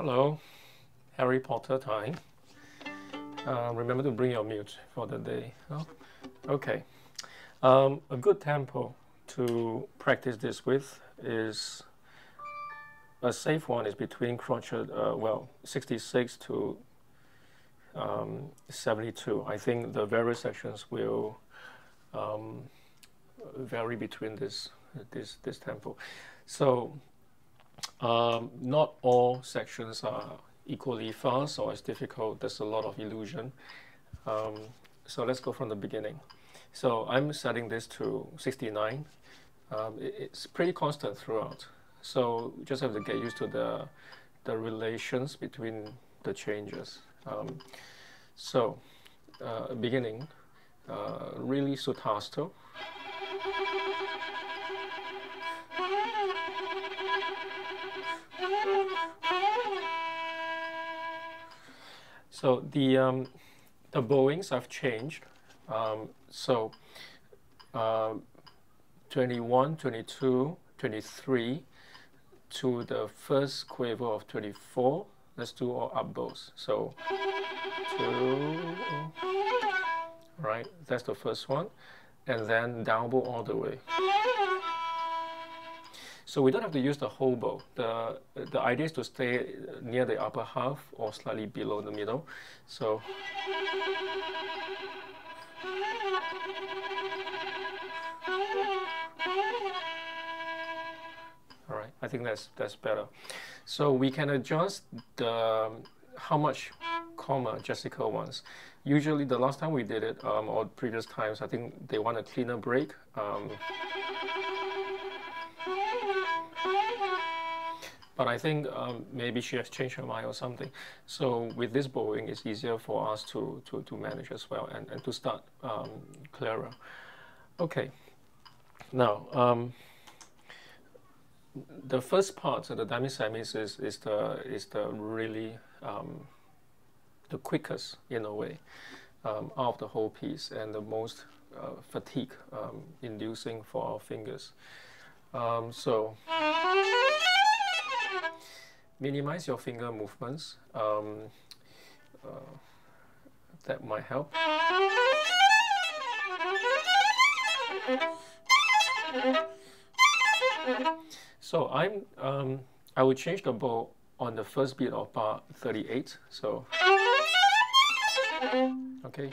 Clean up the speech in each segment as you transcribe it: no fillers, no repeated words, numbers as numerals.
Hello, Harry Potter time. Remember to bring your mute for the day. Oh, okay. A good tempo to practice this with is a safe one is between crochet, 66 to 72. I think the various sections will vary between this tempo. So not all sections are equally fast or as difficult. There's a lot of illusion. So let's go from the beginning. So I'm setting this to 69. It's pretty constant throughout. So you just have to get used to the relations between the changes. Beginning, really sutasto. So the bowings have changed. 21, 22, 23 to the first quiver of 24. Let's do all up bows. So 2, right? That's the first one, and then down bow all the way. So we don't have to use the whole bow. The idea is to stay near the upper half or slightly below the middle. So all right, I think that's better. So we can adjust the how much comma Jessica wants. Usually the last time we did it, or previous times, I think they want a cleaner break. But I think maybe she has changed her mind or something. So with this bowing, it's easier for us to manage as well and to start clearer. Okay. Now, the first part, the demi-semis, is the really the quickest in a way out of the whole piece and the most fatigue inducing for our fingers. So minimize your finger movements. That might help. So I will change the bow on the first beat of bar 38. So okay.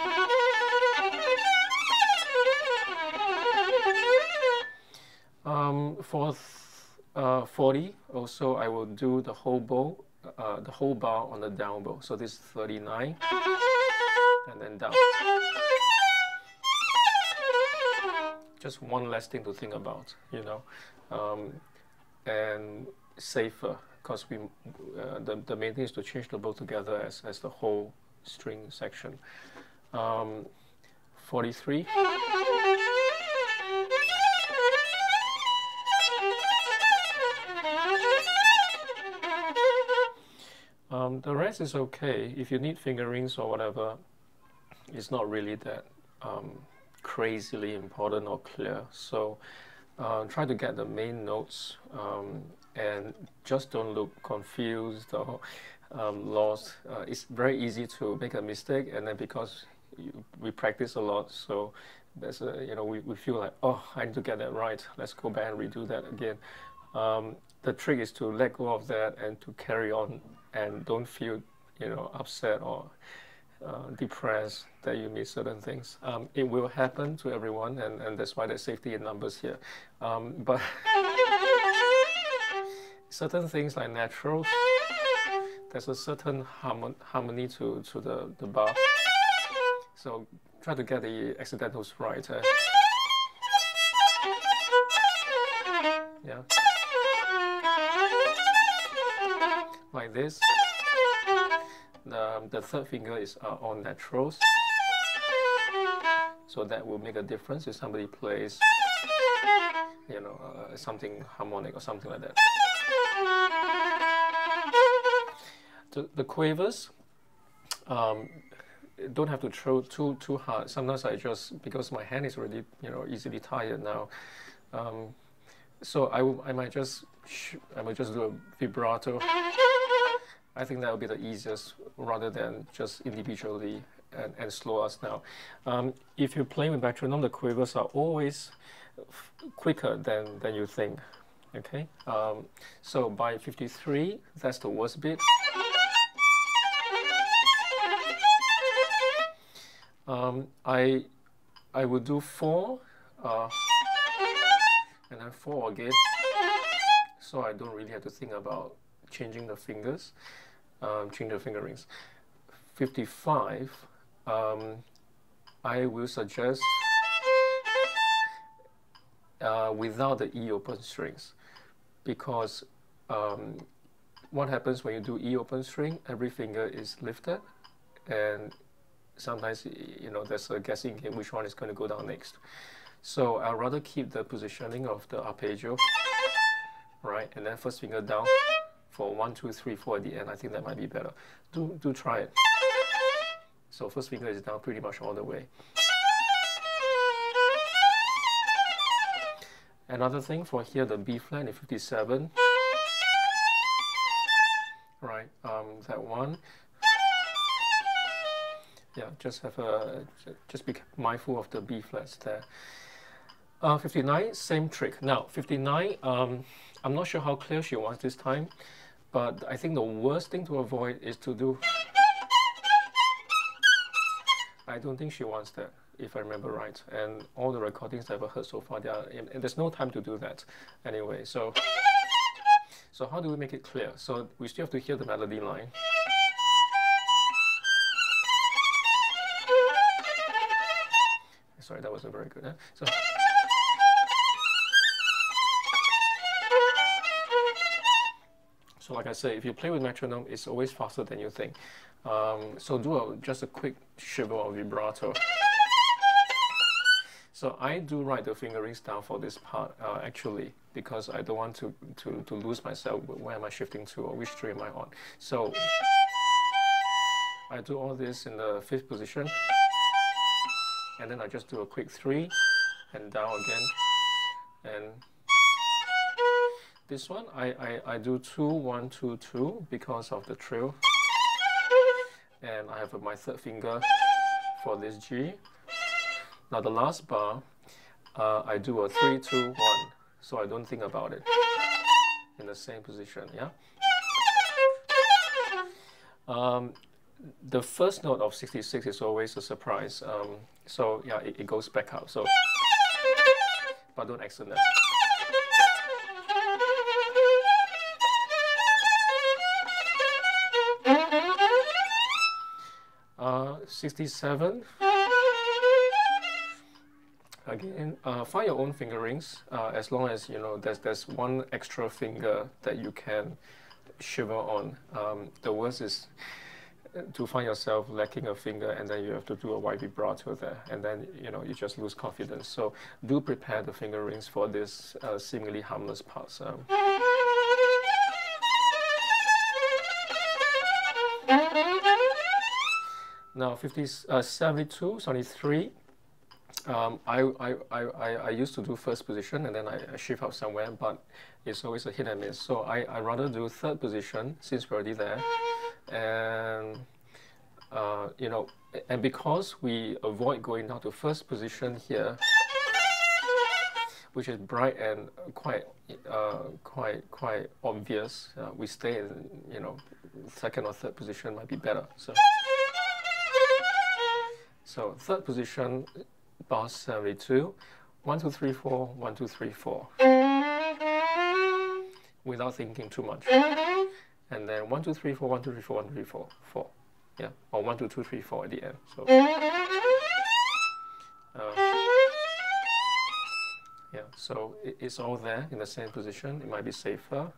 For 40 also, I will do the whole bow, the whole bar on the down bow. So this is 39, and then down. Just one less thing to think about, you know, and safer, because the main thing is to change the bow together as the whole string section. 43. The rest is okay. If you need fingerings or whatever, it's not really that crazily important or clear. So try to get the main notes and just don't look confused or lost. It's very easy to make a mistake, and then because we practice a lot, so there's we feel like, oh, I need to get that right. Let's go back and redo that again. The trick is to let go of that and to carry on, and don't feel upset or depressed that you miss certain things. It will happen to everyone, and that's why there's safety in numbers here. But certain things like naturals, there's a certain harmony to the bar. So try to get the accidentals right. Yeah. Like this. The third finger is on naturals. So that will make a difference if somebody plays, something harmonic or something like that. The quavers, don't have to throw too hard. Sometimes I just, because my hand is already easily tired now, so I might just do a vibrato. I think that would be the easiest rather than just individually and slow us down. If you play with metronome, the quavers are always quicker than you think. Okay, so by 53, that's the worst bit. I would do 4, and then 4 again, so I don't really have to think about changing the fingers, change the fingerings. 55, I will suggest without the E open strings, because what happens when you do E open string, every finger is lifted, and sometimes, you know, there's a guessing game which one is going to go down next. So I'd rather keep the positioning of the arpeggio, right, and then first finger down for 1, 2, 3, 4 at the end. I think that might be better. Do try it. So first finger is down pretty much all the way. Another thing for here, the B flat in 57, right, that one. Yeah, just be mindful of the B flats there. 59, same trick. Now 59, I'm not sure how clear she wants this time, but I think the worst thing to avoid is to do. I don't think she wants that, if I remember right. And all the recordings I've ever heard so far, and there's no time to do that anyway. So how do we make it clear? So we still have to hear the melody line. Sorry, that wasn't very good. So like I say, if you play with metronome, it's always faster than you think. So do just a quick shiver or vibrato. So I do write the fingerings down for this part, actually, because I don't want to lose myself. Where am I shifting to, or which string am I on? So I do all this in the 5th position. And then I just do a quick 3 and down again. And this one, I do 2, 1, 2, 2 because of the trill. And I have my 3rd finger for this G. Now the last bar, I do a 3, 2, 1. So I don't think about it in the same position, yeah? The first note of 66 is always a surprise. So yeah, it goes back up. So, but don't accident that. 67. Again, find your own fingerings. As long as you know there's one extra finger that you can shiver on. The worst is to find yourself lacking a finger, and then you have to do a wide vibrato there, and then you just lose confidence. So do prepare the fingerings for this seemingly harmless parts. Now 72, 73. I used to do 1st position and then I shift out somewhere, but it's always a hit and miss. So I rather do 3rd position since we're already there. And and because we avoid going down to 1st position here, which is bright and quite obvious, we stay in 2nd or 3rd position might be better. So 3rd position, bar 72, 1, 2, 3, 4, 1, 2, 3, 4, without thinking too much. And then 1, 2, 3, 4, 1, 2, 3, 4, 1, 2, 3, 4, 4. Yeah, or 1, 2, 2, 3, 4 at the end. So, yeah, so it's all there in the same position. It might be safer.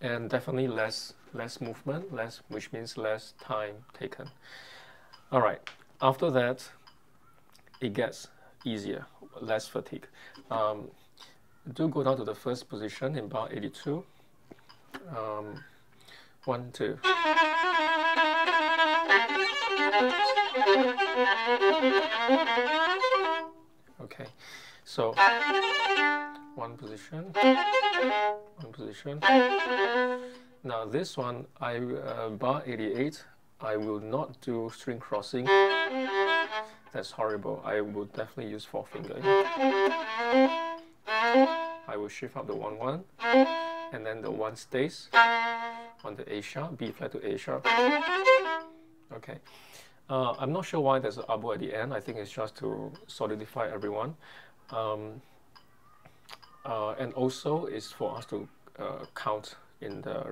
And definitely less movement, which means less time taken. All right, after that, it gets easier, less fatigue. Do go down to the 1st position in bar 82. 1, 2. Okay, so one position, one position. Now this one, bar 88, I will not do string crossing. That's horrible. I will definitely use 4th finger. I will shift up the 1-1, and then the 1 stays on the A sharp, B flat to A sharp. Okay. I'm not sure why there's an elbow at the end. I think it's just to solidify everyone. And also it's for us to count in the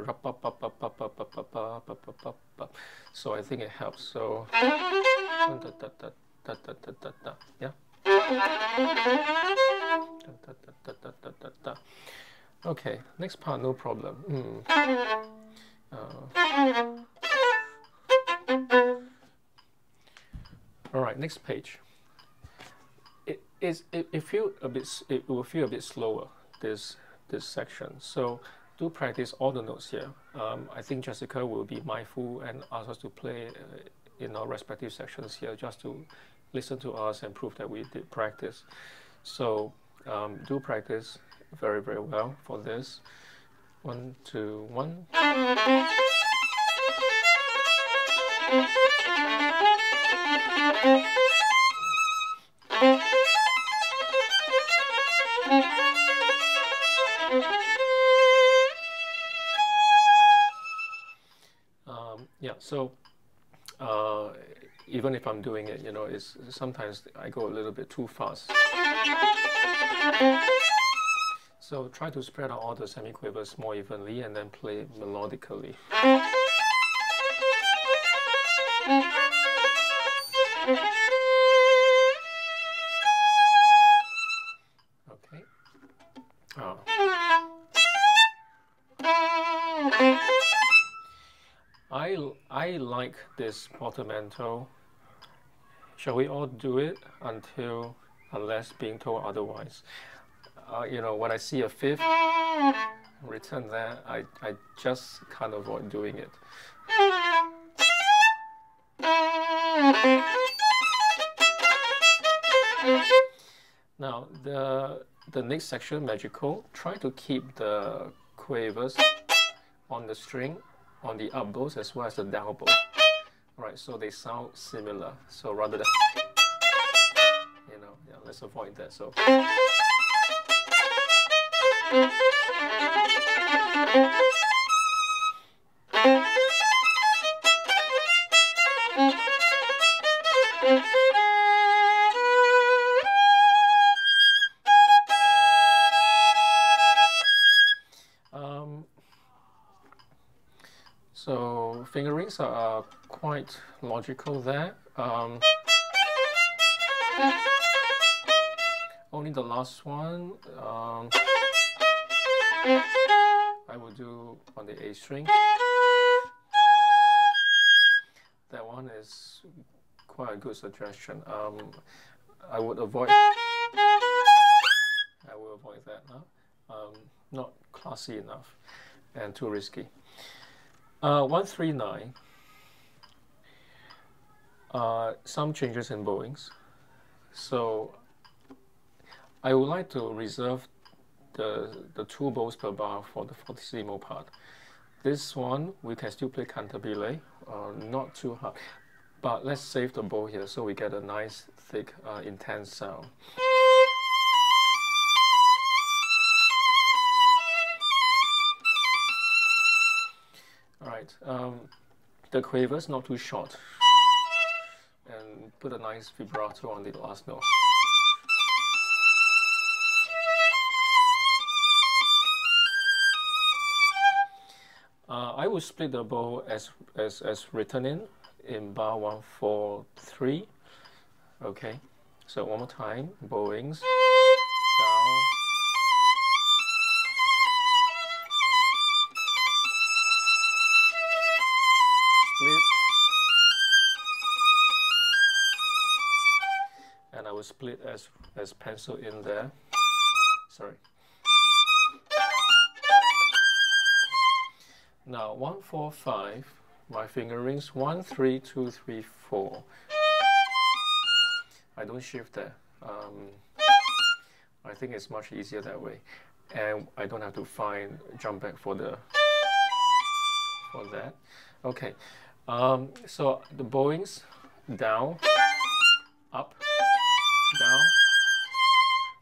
so I think it helps. So yeah. Okay, next part, no problem. All right, next page. It will feel a bit slower, this section. So do practice all the notes here. I think Jessica will be mindful and ask us to play in our respective sections here, just to listen to us and prove that we did practice. So do practice very, very well for this. 1, 2, 1. Yeah, so even if I'm doing it, you know, it's sometimes I go a little bit too fast. So try to spread out all the semiquavers more evenly and then play melodically. Okay. I like this portamento. Shall we all do it unless being told otherwise? You know, when I see a 5th return there, I just can't avoid doing it. Now the next section, magical, try to keep the quavers on the string, on the up bows as well as the down bow. Right, so they sound similar. So rather than, you know, yeah, let's avoid that. So. So fingerings are quite logical there. Only the last one I will do on the A string. That one is quite a good suggestion. I will avoid that now. Not classy enough and too risky. 139. Some changes in bowings. So I would like to reserve the 2 bows per bar for the fortissimo part. This one we can still play cantabile, not too hard, but let's save the bow here so we get a nice thick intense sound. Alright, the quavers not too short, and put a nice vibrato on the last note. I will split the bow as written in bar 1, 4, 3. Okay, so one more time, bowings, down, split, and I will split as pencil in there. Sorry. Now 1, 4, 5, my fingerings 1, 3, 2, 3, 4. I don't shift there. I think it's much easier that way, and I don't have to jump back for that. Okay, so the bowings down, up, down.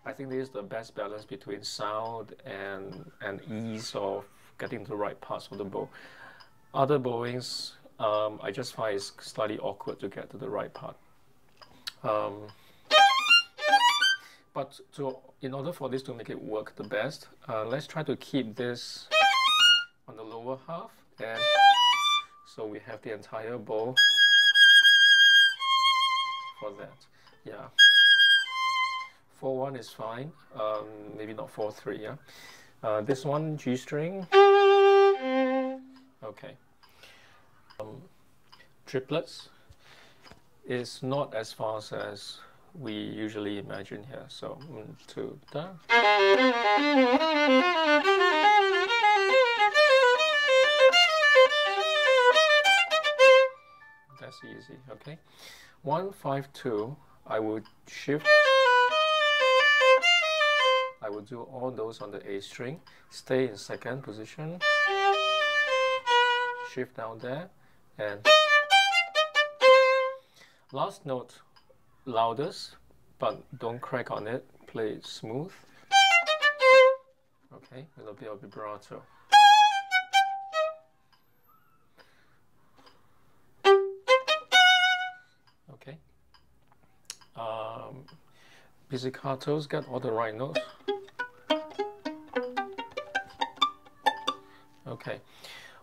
I think this is the best balance between sound and ease of getting the right parts of the bow. Other bowings, I just find it's slightly awkward to get to the right part. But in order for this to make it work the best, let's try to keep this on the lower half, and so we have the entire bow for that. Yeah. 4-1 is fine, maybe not 4-3, yeah. This one, G string, okay. Triplets is not as fast as we usually imagine here, so 1, 2, da. That's easy, okay. 1, 5, 2, I would shift. I will do all those on the A string, stay in second position, shift down there, and last note loudest, but don't crack on it, play it smooth. Okay, a little bit of vibrato. Okay. Pizzicatos, get all the right notes. Okay,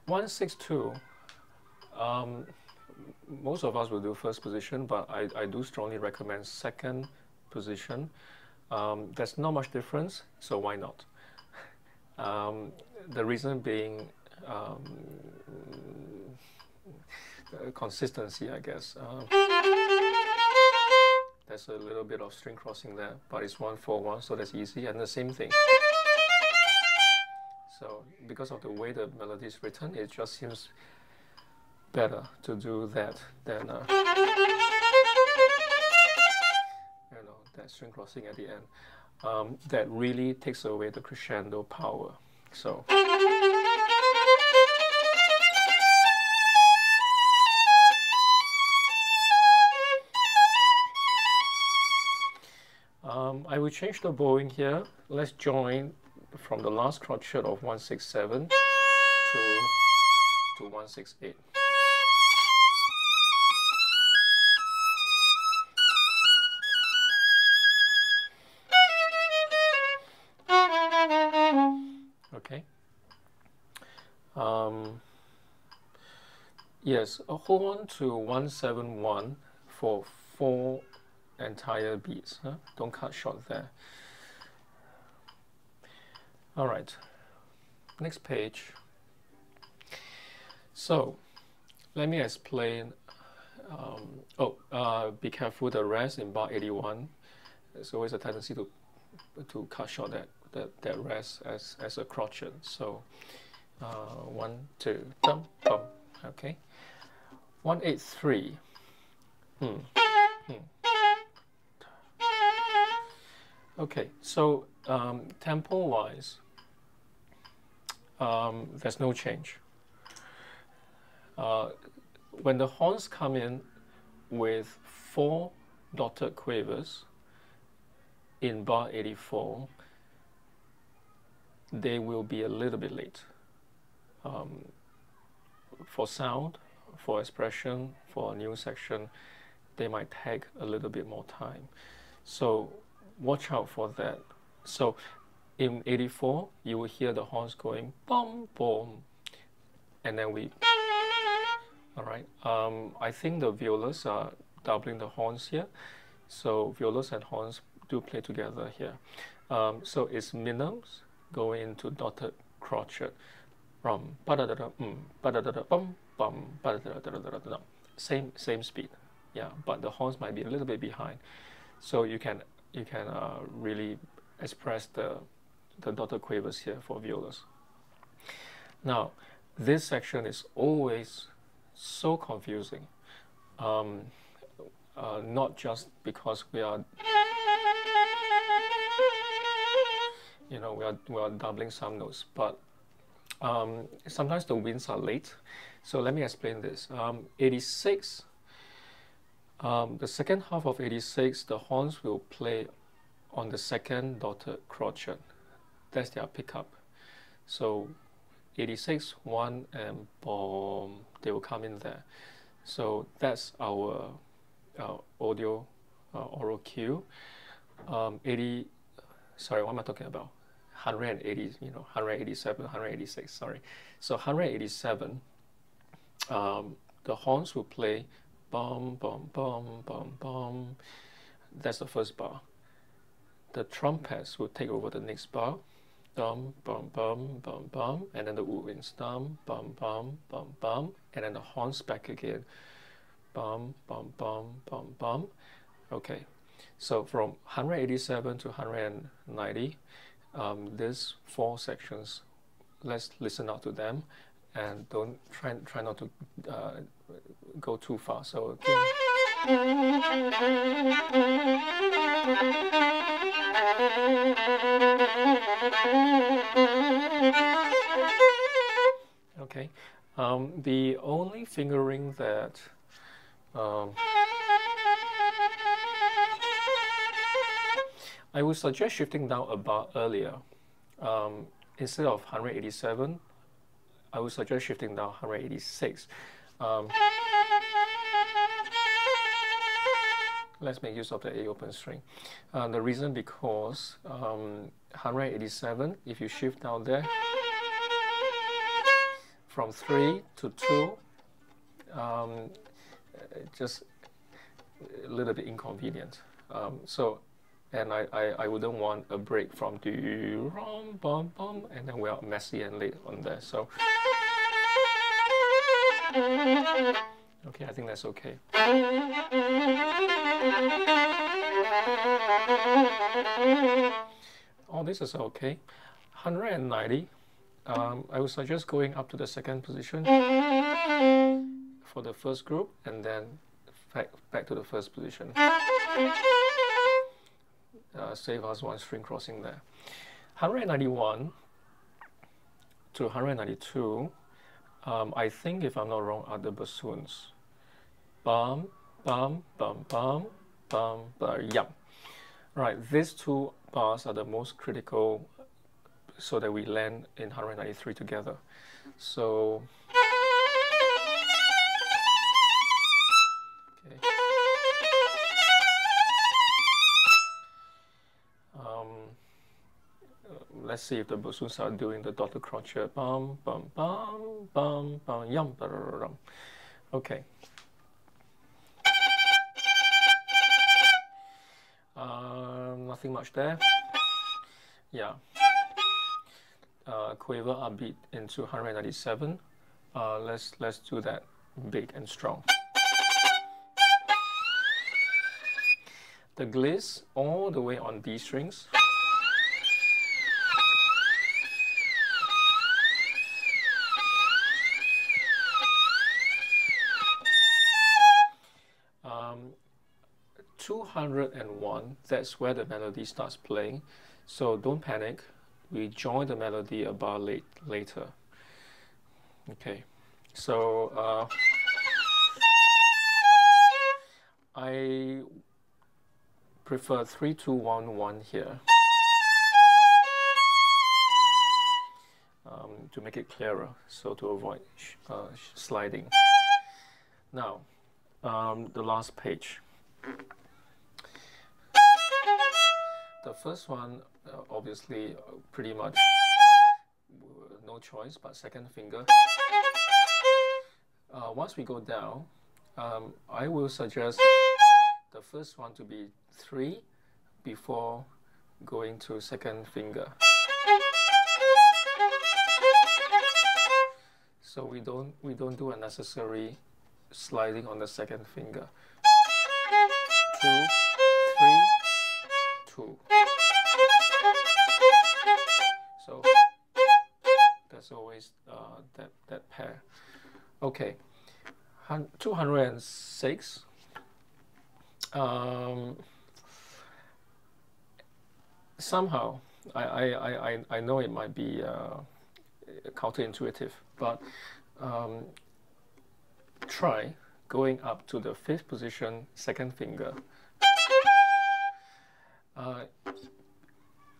1-6-2. Most of us will do first position, but I do strongly recommend second position. There's not much difference, so why not? The reason being consistency, I guess. There's a little bit of string crossing there, but it's 1-4-1, so that's easy, and the same thing. So because of the way the melody is written, it just seems better to do that than that string crossing at the end. That really takes away the crescendo power. So I will change the bowing here. Let's join from the last crotchet of 1-6-7 to 1-6-8. Okay. Yes, hold on to 1-7-1 for 4 entire beats. Huh? Don't cut short there. All right, next page. So let me explain. Be careful, the rest in bar 81. There's always a tendency to cut short that rest as a crotchet. So 1, 2, thump, bum. Okay, 1-8-3. Okay, so tempo-wise, there's no change. When the horns come in with 4 dotted quavers in bar 84, they will be a little bit late. For sound, for expression, for a new section, they might take a little bit more time. So watch out for that. So in 84, you will hear the horns going bum, boom, and then we, all right. I think the violas are doubling the horns here. So violas and horns do play together here. So it's minims going into dotted crotchet. Same speed. Yeah, but the horns might be a little bit behind. So you can really express the dotted quavers here for violas. Now, this section is always so confusing, not just because we are you know, we are doubling some notes, but sometimes the winds are late. So let me explain this. 86, the second half of 86, the horns will play on the second dotted crotchet. That's their pickup. So 86, 1, and boom, they will come in there. So that's our audio oral cue. 80, sorry, what am I talking about? 180, you know, 187, 186, sorry. So 187, the horns will play bum, bum, bum, bum, bum. That's the first bar. The trumpets will take over the next bar. Dum, bum, bum, bum, bum. And then the woodwinds. Dum, bum, bum, bum, bum. And then the horns back again. Bum, bum, bum, bum, bum. Okay. So from 187 to 190, these 4 sections, let's listen out to them and don't try not to go too far. So okay, the only fingering that I would suggest shifting down a bar earlier. Instead of 187, I would suggest shifting down 186. Let's make use of the A open string. The reason because 187, if you shift down there, from 3 to 2, just a little bit inconvenient. And I wouldn't want a break from do rom bum bum, and then we are messy and late on there. So okay, I think that's okay. All this is okay. 190. I would suggest going up to the second position for the first group, and then back to the first position. Save us one string crossing there. 191 to 192, I think, if I'm not wrong, are the bassoons. Bum, bum, bum, bum, bum, bum, yum. Right, these 2 bars are the most critical so that we land in 193 together. So, okay. Let's see if the bassoons are doing the dotted crotchet. Bum, bum, bum, bum, bum, yum, da-da-da-dum. Okay. Nothing much there. Yeah. Quaver upbeat into 197. Let's do that big and strong. The gliss all the way on D strings. Um, 201, that's where the melody starts playing. So don't panic. We join the melody a bar later. Okay, so I prefer 3, 2, 1, 1 here to make it clearer, so to avoid sliding. Now, the last page. The first one, obviously, pretty much no choice, but second finger. Once we go down, I will suggest the first one to be 3 before going to second finger. So we don't do unnecessary sliding on the second finger. 2, 3, 2. So that's always that pair. Okay, 206. Somehow I know it might be counterintuitive, but try going up to the fifth position, second finger.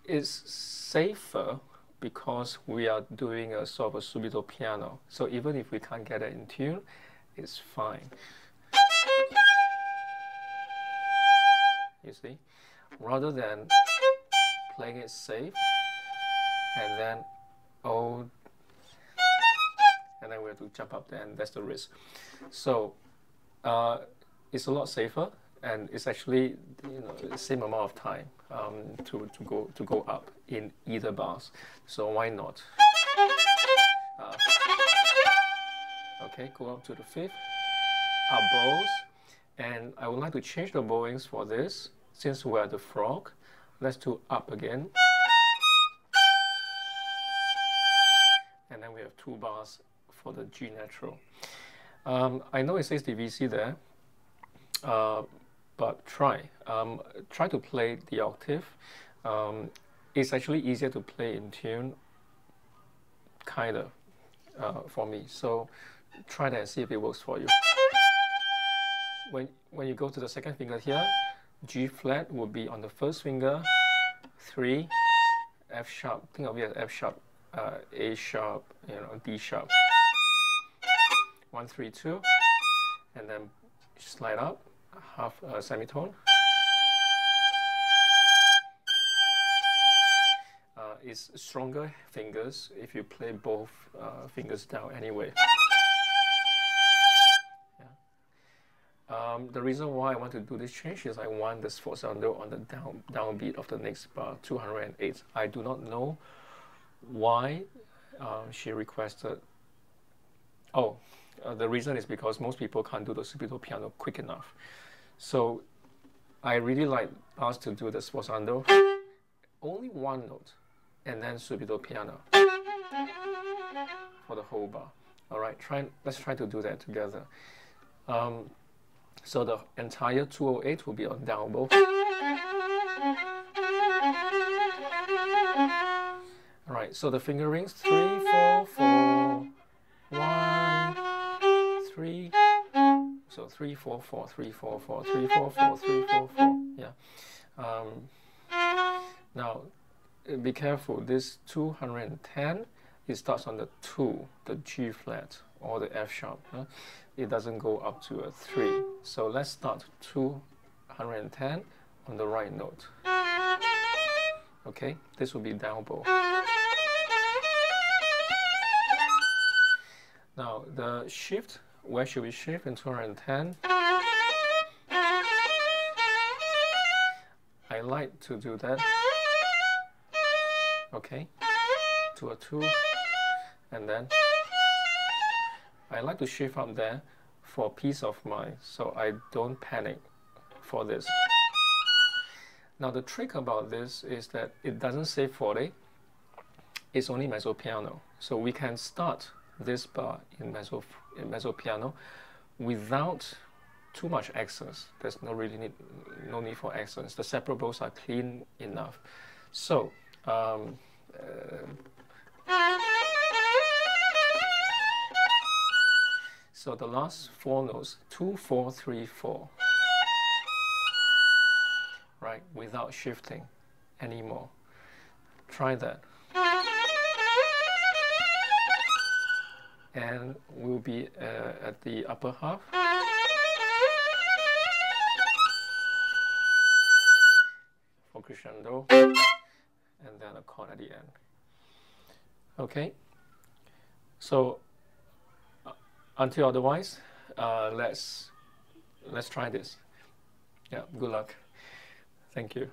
It's safer because we are doing a sort of a subito piano. So even if we can't get it in tune, it's fine. You see? Rather than playing it safe and then and then we have to jump up there, and that's the risk. So it's a lot safer, and it's actually the same amount of time to go up in either bars. So why not? Okay, go up to the fifth, up bows, and I would like to change the bowings for this. Since we're the frog, let's do up again, and then we have 2 bars for the G natural. I know it says DVC there, but try to play the octave. It's actually easier to play in tune, kind of, for me. So try that and see if it works for you. When you go to the second finger here, G flat will be on the first finger, 3, F sharp. Think of it as F sharp, A sharp, D sharp. 1, 3, 2, and then slide up half semitone. It's stronger fingers if you play both fingers down anyway. The reason why I want to do this change is I want the sforzando on the downbeat of the next bar, 208. I do not know why she requested. The reason is because most people can't do the subito piano quick enough. So I really like us to do the sforzando, only one note, and then subito piano for the whole bar. All right, let's try to do that together. So the entire 208 will be on down bow. All right, so the fingerings 3, 4, 4, 1, 3. So 3, 4, 4, 3, 4, 4, 3, 4, 4, 3, 4, 4. Yeah. Now, be careful. This 210, it starts on the 2, the G flat or the F sharp. It doesn't go up to a 3. So let's start 210 on the right note. Okay, this will be down bow. Now the shift, where should we shift in 210? I like to do that. Okay, to a 2, and then I like to shift up there for peace of mind, so I don't panic for this. Now the trick about this is that it doesn't say 40, it's only mezzo piano. So we can start this bar in mezzo piano without too much accents. There's no need for accents. The separables are clean enough. So so the last 4 notes, 2, 4, 3, 4, right, without shifting anymore. Try that. And we'll be at the upper half. For crescendo, and then a chord at the end. Okay, so until otherwise, let's try this. Yeah, good luck. Thank you.